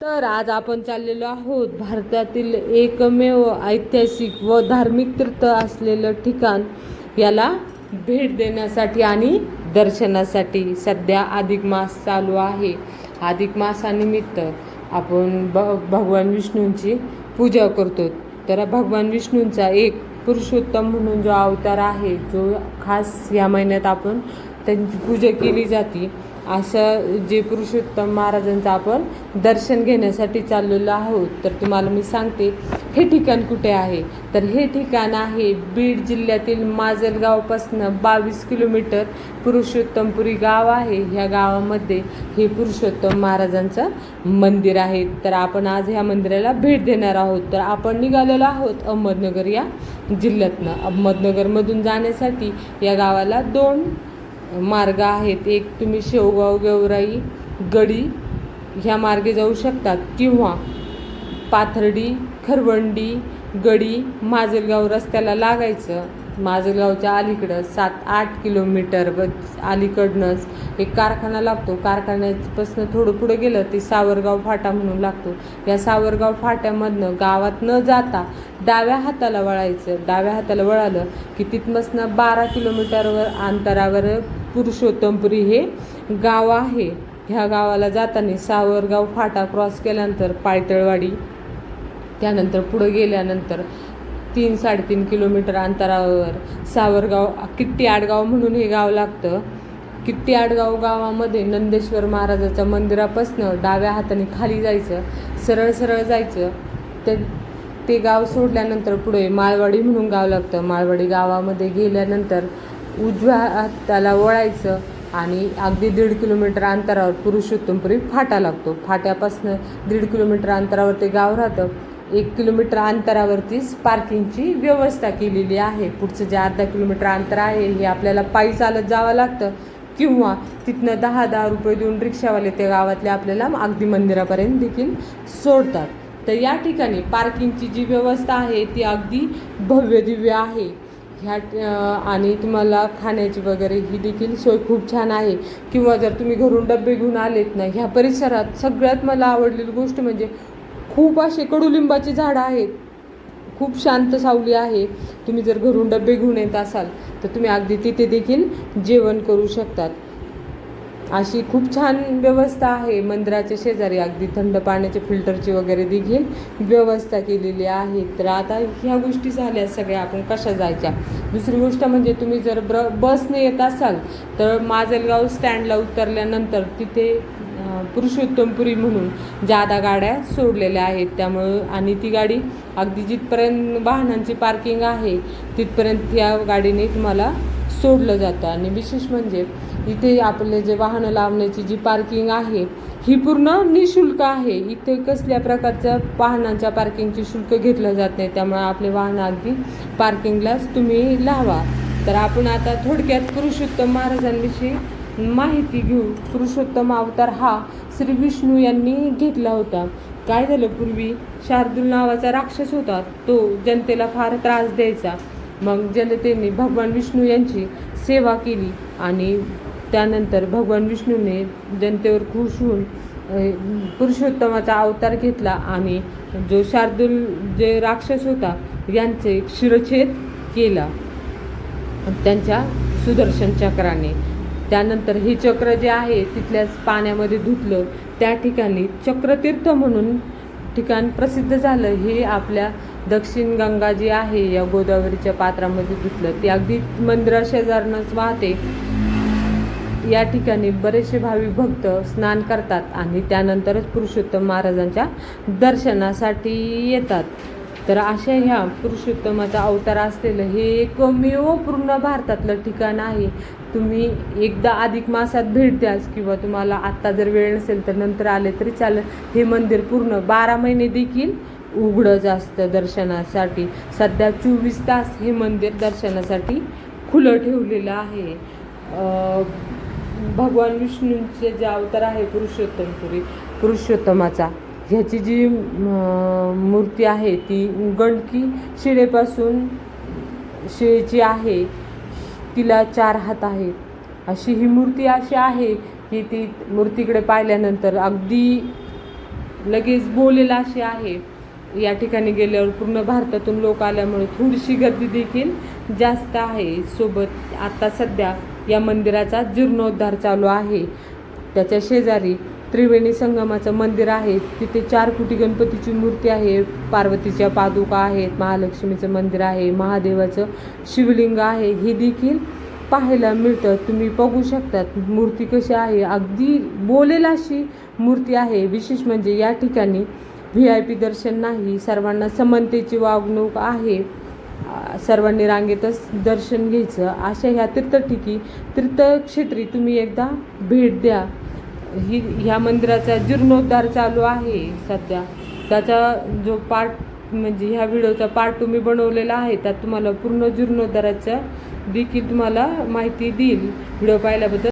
तर आज आपण चाललेलो आहोत भारतातील एकमेव ऐतिहासिक व धार्मिक तीर्थ असलेलं ठिकाण याला भेट देण्यासाठी आणि दर्शनासाठी. सध्या अधिक मास चालू आहे. अधिक मासानिमित्त आपण भगवान विष्णूंची पूजा करतो. तर भगवान विष्णूंचा एक पुरुषोत्तम म्हणून जो अवतार आहे, जो खास या महिन्यात आपण त्यांची पूजा केली जाते, असं जे पुरुषोत्तम महाराजांचं आपण दर्शन घेण्यासाठी चाललेलो आहोत. तर तुम्हाला मी सांगते हे ठिकाण कुठे आहे. तर हे ठिकाण आहे बीड जिल्ह्यातील माजलगावपासून 22 किलोमीटर पुरुषोत्तमपुरी गाव आहे. ह्या गावामध्ये हे पुरुषोत्तम महाराजांचं मंदिर आहे. तर आपण आज ह्या मंदिराला भेट देणार आहोत. तर आपण निघालेलो आहोत अहमदनगर या जिल्ह्यातनं. अहमदनगरमधून जाण्यासाठी या गावाला 2 मार्ग आहेत. एक तुम्ही शेवगाव गेवराई गडी ह्या मार्गे जाऊ शकतात, किंवा पाथर्डी खरवंडी गडी माजलगाव रस्त्याला लागायचं. माजलगावच्या अलीकडं 7-8 किलोमीटर अलीकडनंच एक कारखाना लागतो. कारखान्यापासून थोडं पुढे गेलं ते सावरगाव फाटा म्हणून लागतो. या सावरगाव फाट्यामधनं गावात न जाता डाव्या हाताला वळायचं. डाव्या हाताला वळालं की तिथपासून 12 किलोमीटरवर अंतरावर पुरुषोत्तमपुरी हे गाव आहे. ह्या गावाला जाताना सावरगाव फाटा क्रॉस केल्यानंतर पायतळवाडी, त्यानंतर पुढं गेल्यानंतर 3-3.5 किलोमीटर अंतरावर सावरगाव किट्टी आडगाव म्हणून हे गाव लागतं. किट्टी आडगाव गावामध्ये नंदेश्वर महाराजाच्या मंदिरापासून डाव्या हाताने खाली जायचं, सरळ सरळ जायचं. ते गाव सोडल्यानंतर पुढे माळवाडी म्हणून गाव लागतं. माळवाडी गावामध्ये गेल्यानंतर उजव्या हाताला वळायचं आणि अगदी 1.5 किलोमीटर अंतरावर पुरुषोत्तमपुरी फाटा लागतो. फाट्यापासून 1.5 किलोमीटर अंतरावर ते गाव राहतं. 1 किलोमीटर अंतरावरतीच पार्किंगची व्यवस्था केलेली आहे. पुढचं जे अर्धा किलोमीटर अंतर आहे हे आपल्याला पायी चालत जावं लागतं, किंवा तिथनं 10 रुपये देऊन रिक्षावाले त्या गावातले आपल्याला अगदी मंदिरापर्यंत देखील सोडतात. तर या ठिकाणी पार्किंगची जी व्यवस्था आहे ती अगदी भव्य दिव्य आहे. आणि तुम्हाला खाण्याची वगैरे ही देखील सोय खूप छान आहे. किंवा जर तुम्ही घरून डबे घेऊन आलेत ना, ह्या परिसरात सगळ्यात मला आवडलेली गोष्ट म्हणजे खूप असे कडुलिंबाची झाडं आहेत. खूप शांत सावली आहे. तुम्ही जर घरून डबे घेऊन येत असाल तर तुम्ही अगदी तिथे देखील जेवण करू शकतात. अशी खूप छान व्यवस्था आहे. मंदिराच्या शेजारी अगदी थंड पाण्याचे फिल्टरची वगैरे देखील व्यवस्था केलेली आहे. तर आता ह्या गोष्टी झाल्या सगळ्या. आपण कशा जायच्या. दुसरी गोष्ट म्हणजे तुम्ही जर बसने येत असाल तर माजलगाव स्टँडला उतरल्यानंतर तिथे पुरुषोत्तमपुरी म्हणून जादा गाड्या सोडलेल्या आहेत. त्यामुळं आणि ती गाडी अगदी जिथपर्यंत वाहनांची पार्किंग आहे तिथपर्यंत या गाडीने तुम्हाला सोडलं जातं. आणि विशेष म्हणजे इथे आपले जे वाहनं लावण्याची जी पार्किंग आहे ही पूर्ण निशुल्क आहे. इथे कसल्या प्रकारच्या वाहनांच्या पार्किंगची शुल्क घेतलं जात नाही. त्यामुळे आपले वाहनं अगदी पार्किंगलाच तुम्ही लावा. तर आपण आता थोडक्यात पुरुषोत्तम महाराजांविषयी माहिती घेऊ. पुरुषोत्तम अवतार हा श्री विष्णू यांनी घेतला होता. काय झालं, पूर्वी शार्दूल नावाचा राक्षस होता. तो जनतेला फार त्रास द्यायचा. मग जनतेने भगवान विष्णू यांची सेवा केली आणि त्यानंतर भगवान विष्णूने जनतेवर खुश होऊन पुरुषोत्तमाचा अवतार घेतला आणि जो शार्दूल जे राक्षस होता यांचे शिरच्छेद केला त्यांच्या सुदर्शन चक्राने. त्यानंतर हे चक्र जे आहे तिथल्याच पाण्यामध्ये धुतलं. त्या ठिकाणी चक्रतीर्थ म्हणून ठिकाण प्रसिद्ध झालं. हे आपल्या दक्षिण गंगा जी आहे या गोदावरीच्या पात्रामध्ये धुतलं. ते अगदी मंदिराशेजारनंच वाहते. या ठिकाणी बरेचसे भाविक भक्त स्नान करतात आणि त्यानंतरच पुरुषोत्तम महाराजांच्या दर्शनासाठी येतात. तर अशा ह्या पुरुषोत्तमाचा अवतार असलेलं हे एकमेव पूर्ण भारतातलं ठिकाण आहे. तुम्ही एकदा अधिक मासात भेट द्याच, किंवा तुम्हाला आत्ता जर वेळ नसेल तर नंतर आले तरी चालेल. हे मंदिर पूर्ण 12 महिने देखील उघडंच असतं दर्शनासाठी. सध्या 24 तास हे मंदिर दर्शनासाठी खुलं ठेवलेलं आहे. भगवान विष्णूंचे जे अवतार आहे पुरुषोत्तमाचा, ह्याची जी मूर्ती आहे ती गंडकी शिळेपासून शिळेची आहे. तिला 4 हात आहेत. अशी ही मूर्ती अशी आहे की ती मूर्तीकडे पाहिल्यानंतर अगदी लगेच बोलेल अशी आहे. या ठिकाणी गेल्यावर पूर्ण भारतातून लोक आल्यामुळे थोडीशी गर्दी देखील जास्त आहे. सोबत आता सध्या या मंदिराचा जीर्णोद्धार चालू आहे. त्याच्या शेजारी त्रिवेणी संगमाचं मंदिर आहे. तिथे 4 फुटी गणपतीची मूर्ती आहे, पार्वतीच्या पादुका आहेत, महालक्ष्मीचं मंदिर आहे, महादेवाचं शिवलिंग आहे. हे देखील पाहायला मिळतं. तुम्ही बघू शकतात मूर्ती कशी आहे, अगदी बोलेल अशी मूर्ती आहे. विशेष म्हणजे या ठिकाणी VIP दर्शन नाही, सर्वांना समानतेची वागणूक आहे. सर्वांनी रांगेतच दर्शन घ्यायचं. अशा ह्या तीर्थक्षेत्री तुम्ही एकदा भेट द्या. ह्या मंदिराचा जीर्णोद्धार चालू आहे सध्या. त्याचा जो पार्ट म्हणजे ह्या व्हिडिओचा पार्ट तुम्ही बनवलेला आहे, त्यात तुम्हाला पूर्ण जीर्णोद्धाराच्या देखील तुम्हाला माहिती देईल. व्हिडिओ पाहिल्याबद्दल